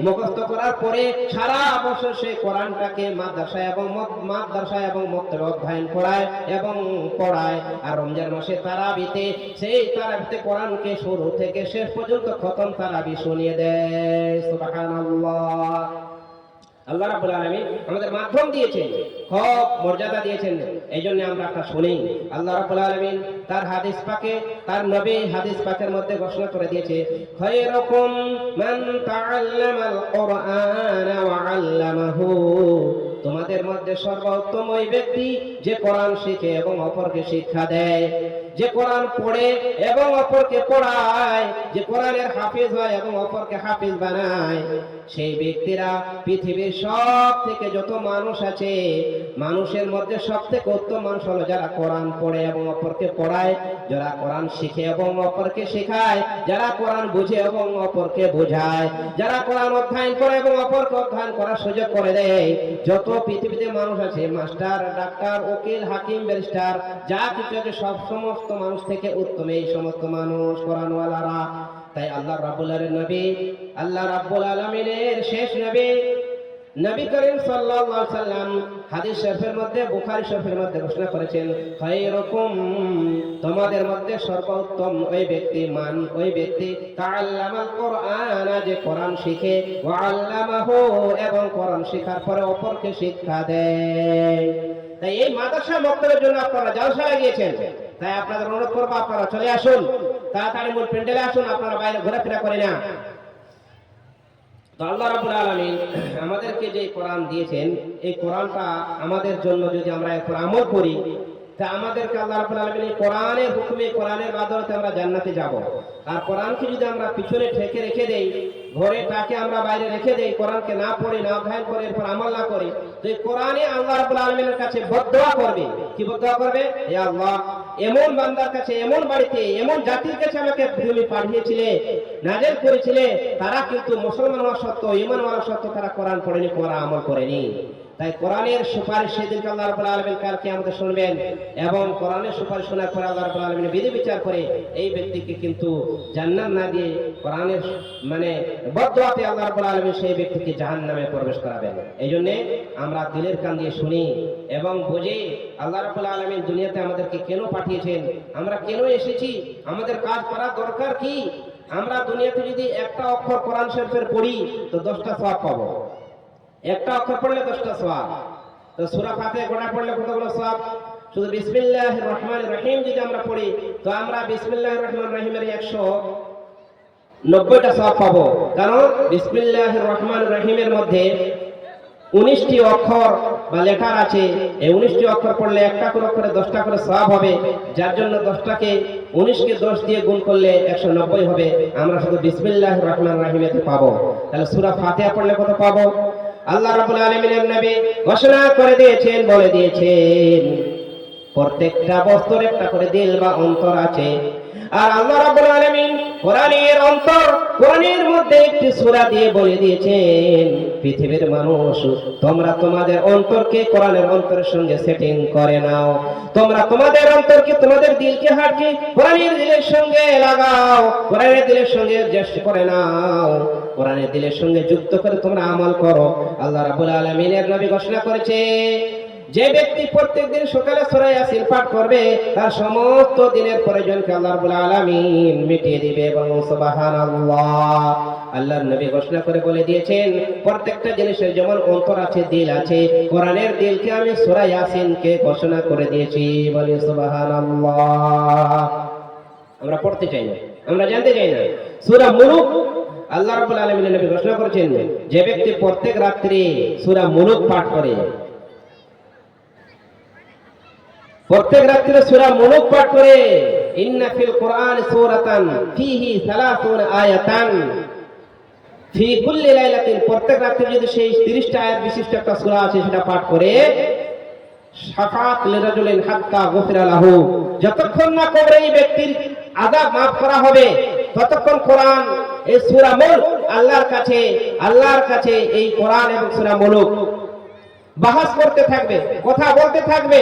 মুখস্থ করার পরে সারা বছর সে কোরআনটাকে মাদ্রাসা এবং মক্তবে অধ্যয়ন করায় এবং পড়ায়। আর রমজান মাসে তারাবিতে সেই তারাবিতে কোরআনকে শুরু থেকে শেষ পর্যন্ত খতম তারাবি শুনিয়ে দেয়। সুবহানাল্লাহ। আল্লাহ রাব্বুল আলামিন আমাদের মাধ্যম দিয়েছেন, হক মর্যাদা দিয়েছেন, এই জন্য আমরা একটা শুনি। আল্লাহ রাব্বুল আলামিন তার হাদিস পাকে, তার নবী হাদিস পাকের মধ্যে ঘোষণা করে দিয়েছে, খায়রুকুম মান তাআল্লামাল কুরআনা ওয়া আল্লামাহু। তোমাদের মধ্যে সর্বোত্তম ওই ব্যক্তি যে কোরআন শিখে এবং অপরকে শিক্ষা দেয়, যে কোরআন পড়ে এবং অপরকে পড়ায়, যে কোরআনের হাফিজ হয় এবং অপরকে হাফিজ বানায়। সেই ব্যক্তিরা পৃথিবীর সব থেকে যত মানুষ আছে, মানুষের মধ্যে সব থেকে উত্তম মানুষ হলো যারা কোরআন পড়ে এবং অপরকে পড়ায়, যারা কোরআন শিখে এবং অপরকে শেখায়, যারা কোরআন বুঝে এবং অপরকে বোঝায়, যারা কোরআন অধ্যয়ন করে এবং অপরকে অধ্যয়ন করার সুযোগ করে দেয়। যত পৃথিবীতে মানুষ আছে, মাস্টার, ডাক্তার, উকিল, হাকিম, ব্যারিস্টার, যা কিছু আছে, সব সমস্ত মানুষ থেকে উত্তম এই সমস্ত মানুষ কোরআনওয়ালারা। তাই আল্লাহ রাব্বুল আলামিনের শেষ নবী করিম সাল্লাল্লাহু আলাইহি সাল্লাম হাদিস শরীফের মধ্যে, বুখারী শরীফের মধ্যে ঘোষণা করেছেন, খায়রুকুম, তোমাদের মধ্যে সর্বোত্তম ওই ব্যক্তি তাআল্লামাল কুরআনা, যে কোরআন শিখে, ওয়া আল্লামাহু, এবং কোরআন শেখার পরে অপরকে শিক্ষা দেয়। তাই এই মাদ্রাসা মক্তবের জন্য আপনারা জলসায় গিয়েছেন, তাই আপনাদের অনুরোধ করবো আপনারা চলে আসুন, তাড়াতাড়ি মূল প্যান্ডেলে আসুন, আপনারা বাইরে ঘোরাফেরা করেন না। তো আল্লাহ রাব্বুল আলামিন আমাদেরকে যে কোরআন দিয়েছেন, এই কোরআনটা আমাদের জন্য যদি আমরা এর উপর আমল করি, তা আমাদেরকে আল্লাহ রাব্বুল আলামিন এই কোরআনের হুকুমে, কোরআনের মাধ্যমে আমরা জান্নাতে যাব। আর কোরআনকে যদি আমরা পিছনে ঠেকে রেখে দেই, ঘরে তাকে আমরা বাইরে রেখে দেই, কোরআনকে না পড়ি, না অধ্যয়ন করে, এরপর আমল না করি, তো এই কোরআনে আল্লাহ রাব্বুল আলামিনের কাছে বদদোয়া করবে। কি বদদোয়া করবে? হে আল্লাহ, এমন বান্দার কাছে, এমন বাড়িতে, এমন জাতির কাছে আমাকে তুমি পাঠিয়েছিলে, নাযিল করেছিলে, তারা কিন্তু মুসলমান হওয়া সত্ত্বেও, ঈমান হওয়া সত্ত্বেও তারা কোরআন পড়েনি, কোরআন আমল করেনি। তাই কোরআনের সুপারিশ সেদিন আল্লাহ রাব্বুল আলামিন কালকে আমাদের শুনবেন, এবং কোরআনের সুপারিশ শোনার পরে আল্লাহ রাব্বুল আলামিন বিধি বিচার করে এই ব্যক্তিকে কিন্তু জান্নাত না দিয়ে কোরআনের বদদোয়াতে আল্লাহ রাব্বুল আলামিন সেই ব্যক্তিকে জাহান্নামে প্রবেশ করাবেন। এই জন্য আমরা দিলের কান দিয়ে শুনি এবং বুঝি আল্লাহ রাব্বুল আলামিন দুনিয়াতে আমাদেরকে কেন পাঠিয়েছেন, আমরা কেন এসেছি, আমাদের কাজ করার দরকার কি। আমরা দুনিয়াতে যদি একটা অক্ষর কোরআন শরীফের পড়ি তো 10টা সওয়াব পাবো, একটা অক্ষর পড়লে 10টা সওয়াব। তো সূরা ফাতিহা গোটা পড়লে কতগুলো সওয়াব? শুধু বিসমিল্লাহির রহমানির রহিম যদি আমরা পড়ি, তো আমরা বিসমিল্লাহির রহমানির রহিমের 190টা সওয়াব পাবো। কারণ বিসমিল্লাহির রহমানির রহিমের মধ্যে 19টি অক্ষর বা লেটার আছে। এই 19টি অক্ষর পড়লে একটা করে অক্ষরে 10টা করে সওয়াব হবে, যার জন্য 10টাকে 19কে 10 দিয়ে গুণ করলে 190 হবে। আমরা শুধু বিসমিল্লাহির রহমানির রহিমেতে পাবো। তাহলে সূরা ফাতিহা পড়লে কত পাবো? আল্লাহ রাব্বুল আলামিনের নবী ঘোষণা করে দিয়েছেন, বলে দিয়েছেন, প্রত্যেকটা বস্তুর একটা করে দিল বা অন্তর আছে। আর আল্লাহ রাব্বুল আলামিন কোরআনের মধ্যে একটি সূরা দিয়ে বলে দিয়েছেন, পৃথিবীর মানুষ, তোমরা তোমাদের অন্তরকে কোরআনের অন্তরের সঙ্গে সেটিং করে নাও। তোমরা তোমাদের অন্তরকে, তোমাদের দিলকে, হার্টকে কোরআনের দিলের সঙ্গে লাগাও, কোরআনের দিলের সঙ্গে অ্যাডজাস্ট করে নাও, কোরআনের দিলের সঙ্গে যুক্ত করে তোমরা আমল করো। আল্লাহ রাব্বুল আলামিনের নবী ঘোষণা করেছে, যে ব্যক্তি প্রত্যেকদিন সকালে সূরা ইয়াসিন পাঠ করবে, তার সমস্ত দিনের প্রয়োজনকে আল্লাহ রাব্বুল আলামিন মিটিয়ে দিবে। এবং সুবহানাল্লাহ, আল্লাহর নবী ঘোষণা করে বলে দিয়েছেন, প্রত্যেকটা জিনিসের যেমন অন্তর আছে, দিল আছে, কোরআনের দিলকে আমি সূরা ইয়াসিনকে ঘোষণা করে দিয়েছি। বলি সুবহানাল্লাহ। আমরা পড়তে চাই না, আমরা জানতে চাই না। সূরা মুলুক আল্লাহ রাব্বুল আলামিনের নবী ঘোষণা করেছেন, যে ব্যক্তি প্রত্যেক রাত্রি সূরা মুলুক পাঠ করে, প্রত্যেক রাত্রে সূরা মুলুক পাঠ করে, ইন্না ফিল কুরআনি সূরাতান ফীহি 30 আয়াতান ফি কুল্লি লাইলাতিন, প্রত্যেক রাত্রে যদি সেই 30টা আয়াত বিশিষ্ট একটা সূরা আছে সেটা পাঠ করে, শাফাআত লিরাজুলিন হাত্তা গুফিরা লাহু, যতক্ষণ না কবরে এই ব্যক্তির আযাব maaf করা হবে ততক্ষণ কোরআন, এই সূরা মুলক আল্লাহর কাছে এই কোরআন এবং সূরা মুলক বাহাস করতে থাকবে, কথা বলতে থাকবে।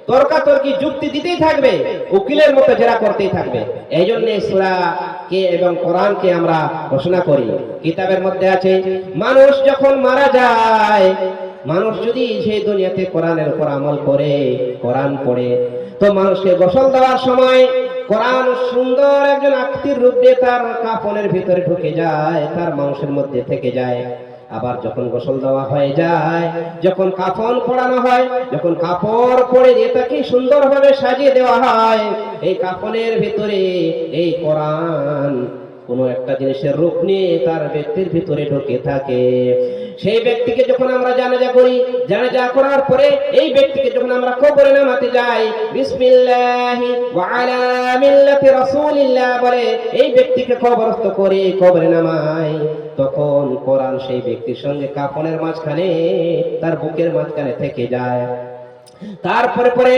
তর্কাতর্কি যুক্তি দিতেই থাকবে, উকিলের মতো জেরা করতেই থাকবে। এই জন্য সূরাকে এবং কোরআনকে আমরা ঘোষণা করি। কিতাবের মধ্যে আছে, মানুষ যখন মারা যায়, মানুষ যদি সেই দুনিয়াতে কোরআনের উপর আমল করে, কোরআন পড়ে, তো মানুষকে গোসল দেওয়ার সময় কোরআন সুন্দর একজন আকৃতির রূপ দিয়ে তার কাফনের ভিতরে ঢুকে যায়, তার মাংসের মধ্যে থেকে যায়। আবার যখন গোসল দেওয়া হয়ে যায়, যখন কাফন পরানো হয়, যখন কাপড় পরে দিয়ে তাকে সুন্দরভাবে সাজিয়ে দেওয়া হয়, এই কাফনের ভিতরে এই কোরআন কোন একটা জিনিসের রূপ নিয়ে তার ব্যক্তির ভিতরে ঢুকে থাকে। সেই ব্যক্তিকে যখন আমরা জানাজা করি, জানাজা করার পরে এই ব্যক্তিকে যখন আমরা কবরে নামাতে যাই, বিসমিল্লাহি ওয়া আলা মিল্লাতি রাসূলিল্লাহ বলে এই ব্যক্তিকে কবরস্থ করে কবরে নামাই, তখন কোরআন সেই ব্যক্তির সঙ্গে কাফনের মাঝখানে, তার বুকের মাঝখানে থেকে যায়। তারপরে পরে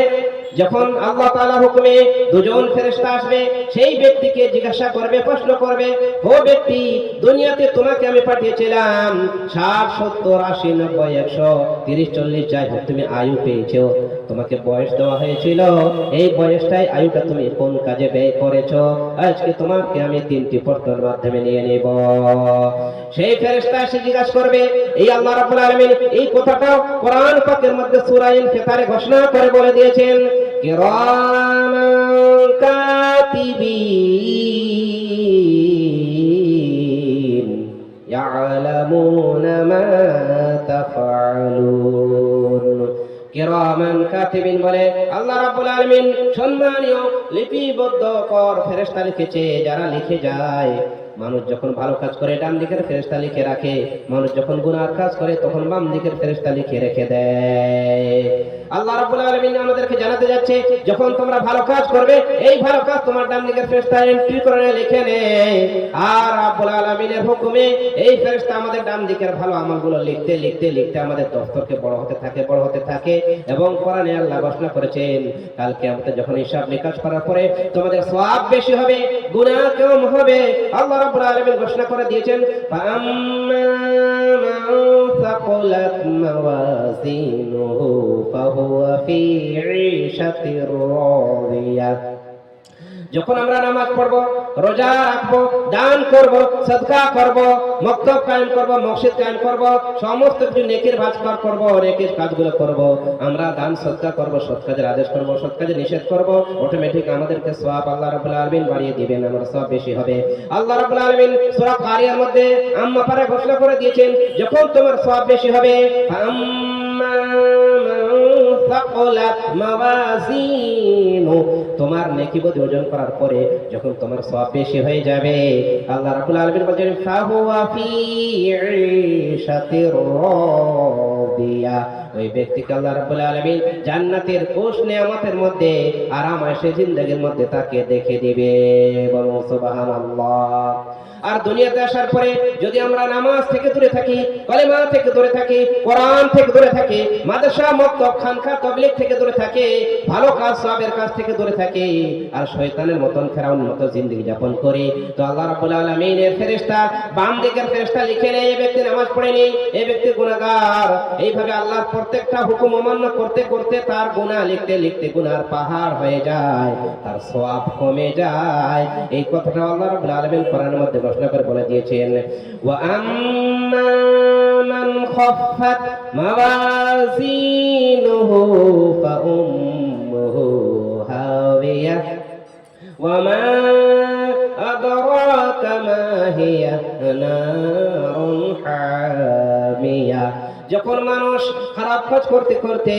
যখন আল্লাহ তাআলার হুকুমে দুজন ফেরেশতা আসবে, সেই ব্যক্তিকে জিজ্ঞাসা করবে, প্রশ্ন করবে, ও ব্যক্তি, দুনিয়াতে তোমাকে আমি পাঠিয়েছিলাম 60, 70, 80, 90, 100, 30, 40 যাই হোক তুমি আয়ু পেয়েছো, তোমাকে বয়স দেওয়া হয়েছিল, এই বয়সটাই আয়ুটা তুমি কোন কাজে ব্যয় করেছো? আজকে তোমাকে আমি 3টি প্রশ্নের মাধ্যমে নিয়ে নেব। সেই ফেরেশতা এসে জিজ্ঞাসা করবে, এই আল্লাহ রাব্বুল আলামিন এই কথাটা কোরআন পাকের মধ্যে সূরা ইনফিতারে ঘোষণা করে বলে দিয়েছেন, কিরামান কাতিবিন ইয়ালামুনা মা তাফআলুন। কিরামান কাতিবিন বলে আল্লাহ রাব্বুল আলামিন সম্মানীয় লিপিবদ্ধকর ফেরেশতা লিখেছে, যারা লিখে যায়। মানুষ যখন ভালো কাজ করে ডান দিকের ফেরেশতা লিখে রাখে, মানুষ যখন গুনার কাজ করে তখন বাম দিকের ফেরেশতা লিখে রেখে দেয়। আল্লাহ রাব্বুল আলামিন আমাদেরকে জানাতে যাচ্ছে, যখন তোমরা ভালো কাজ করবে, এই ভালো কাজ তোমার ডান দিকের ফেরেশতা এন্ট্রি করে লিখে নেয়, আর রাব্বুল আলামিনের হুকুমে এই ফেরেশতা আমাদের ডান দিকের ভালো আমলগুলো লিখতে লিখতে লিখতে আমাদের দফতরকে বড় হতে থাকে, বড় হতে থাকে। এবং কোরআনে আল্লাহ ঘোষণা করেছেন, কাল কিয়ামতে যখন হিসাব নিকাশ করার পরে তোমাদের সওয়াব বেশি হবে, গুনাহ কম হবে। আল্লাহ রাব্বুল আলামিন ঘোষণা করে দিয়েছেন, ফাআম্মা মান সাকুলাত মাওয়াজিনুহু ফাহুয়া ফি ঈশাতির রাদিয়াহ। যখন আমরা নামাজ পড়বো, রোজা রাখবো, দান করব, সাদকা করব, মক্তব কায়েম করব, মসজিদ কায়েম করব, সমস্ত কিছু নেকির কাজ করব, নেকির কাজগুলো করব, আমরা দান সাদকা করব, সৎ কাজের আদেশ করব, সৎ কাজের নিষেধ করব, অটোমেটিক আমাদেরকে সওয়াব আল্লাহ রাব্বুল আলামিন বাড়িয়ে দিবেন, আমার সওয়াব বেশি হবে। আল্লাহ রাব্বুল আলামিন সূরা কারিয়ার মধ্যে আম্মা পারে ঘোষণা করে দিয়েছেন, যখন তোমার সওয়াব বেশি হবে, আম্মা সাকুলাত মাওয়াজিনু, তোমার নেকি বোঝা ওজন করার পরে যখন তোমার সওয়াব বেশি হয়ে যাবে, আল্লাহ রাব্বুল আলামিন বলেন, ফাহুয়া ফি ঈশাতির রাদিয়া, ওই ব্যক্তিকে আল্লাহ রাব্বুল আলামিন জান্নাতের খুশ নেয়ামতের মধ্যে আরাম আয়েশে জিন্দেগির মধ্যে তাকে দেখে দিবে। বলুন সুবহানাল্লাহ। আর দুনিয়াতে আসার পরে যদি আমরা নামাজ থেকে দূরে থাকি, কালেমা থেকে দূরে থাকি, কোরআন থেকে দূরে থাকি, মাদ্রাসা, মক্তব, খানকা, তাবলীগ থেকে দূরে থাকি, ভালো কাজ সওয়াবের কাজ থেকে দূরে থাকি, আর শয়তানের মতন ফেরাউনের মতো জিন্দেগি যাপন করি, তো আল্লাহ রাব্বুল আলামিনের ফেরেশতা বাম দিকের ফেরেশতা লিখে নেয়, এই ব্যক্তি নামাজ পড়েনি, এই ব্যক্তি গুনাহগার। এইভাবে আল্লাহর প্রত্যেকটা হুকুম অমান্য করতে করতে তার গুনাহ লিখতে লিখতে গুনার পাহাড় হয়ে যায়, তার সওয়াব কমে যায়। এই কথাটা আল্লাহ রাব্বুল আলামিন কোরআনের মধ্যে ঘোষণা করে বলে দিয়েছেন, ওয়া আম্মা মান খাফফাত মাওয়াজিনুহু ফাউম্মুহু হাওিয়া ওয়া মা আদরাকা মা হিয়া নারুন হামিয়া। যখন মানুষ খারাপ কাজ করতে করতে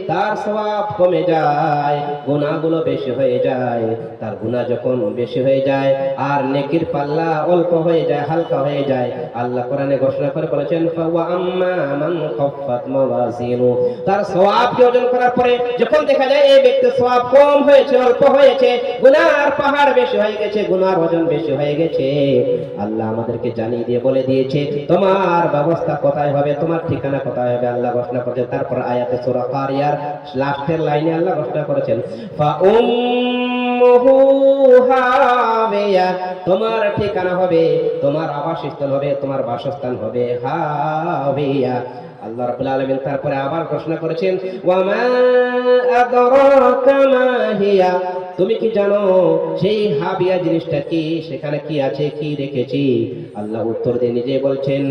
তার সওয়াব কমে যায়, গুনাহগুলো বেশি হয়ে যায়, তার গুনাহ যখন বেশি হয়ে যায় আর নেকির পাল্লা অল্প হয়ে যায়, হালকা হয়ে যায়, আল্লাহ কোরআনে ঘোষণা করে বলেছেন, ওয়া আম্মা মান খাফফাত মাওয়াজিনু, তার সওয়াবকে ওজন করার পরে যখন দেখা যায় এই ব্যক্তির সওয়াব কম হয়েছে, অল্প হয়েছে, গুনাহর পাহাড় বেশি হয়ে গেছে, গুনাহর ওজন বেশি হয়ে গেছে, আল্লাহ আমাদেরকে জানিয়ে দিয়ে বলে দিয়েছে তোমার ব্যবস্থা কোথায় হবে, তোমার ঠিকানা কোথায় হবে, আল্লাহ ঘোষণা করেছেন। তারপর আয়াতে সূরা কারিয়ার লাস্টের লাইনে আল্লাহ ঘোষণা করেছেন, উম্মুহু হাবিয়া, তোমার ঠিকানা হবে, তোমার আবাসস্থল হবে, তোমার বাসস্থান হবে হাবিয়া। আল্লাহ রাব্বুল আলামিন তারপরে আবার ঘোষণা করেছেন, ওয়া মা আদরাকা মা হিয়া, তুমি কি জানো সেই হাবিয়া জিনিসটা কি, সেখানে কি আছে, কি রেখেছি? আল্লাহ উত্তর দিয়ে নিজে বলছেন,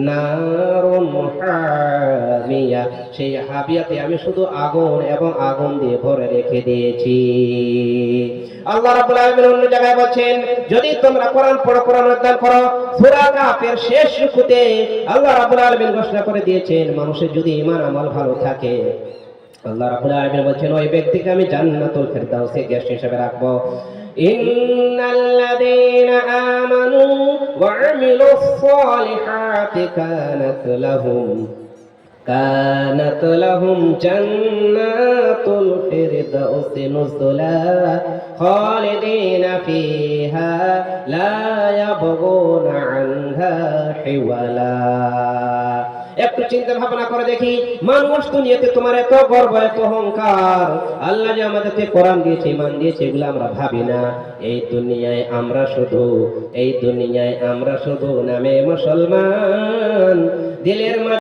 নারুন হামিয়া, সেই হাবিয়াতে আমি শুধু আগুন এবং আগুন দিয়ে ভরে রেখে দিয়েছি। আল্লাহ রাব্বুল আলামিন অন্য জায়গায় বলছেন, যদি তোমরা কোরআন পড়ো, কোরআন অধ্যয়ন করো, সূরা কাফের শেষ রুকুতে আল্লাহ রাব্বুল আলামিন ঘোষণা করে দিয়েছেন, মানুষের যদি ঈমান আমল ভালো থাকে, আল্লাহ রাব্বুল আলামিন বলছেন ওই ব্যক্তিকে আমি জান্নাতুল ফেরদাউসে গেস্ট হিসেবে রাখবো। ইন্নাল্লাযীনা আমানু ওয়া আমিলুস সালিহাতি কানাত লাহুম জান্নাতুল ফিরদাউসি নুজুলা খালিদিনা ফিহা লা ইয়াবগুনা আনহা হিওয়ালা। একটু চিন্তা ভাবনা করে দেখি, মানুষ দুনিয়াতে তোমার এত গর্ব, এত অহংকার, আল্লাহ যে আমাদেরকে কোরআন দিয়েছে, ঈমান দিয়েছে, এগুলো আমরা ভাবি না। এই দুনিয়ায় আমরা শুধু নামে মুসলমান, দিলের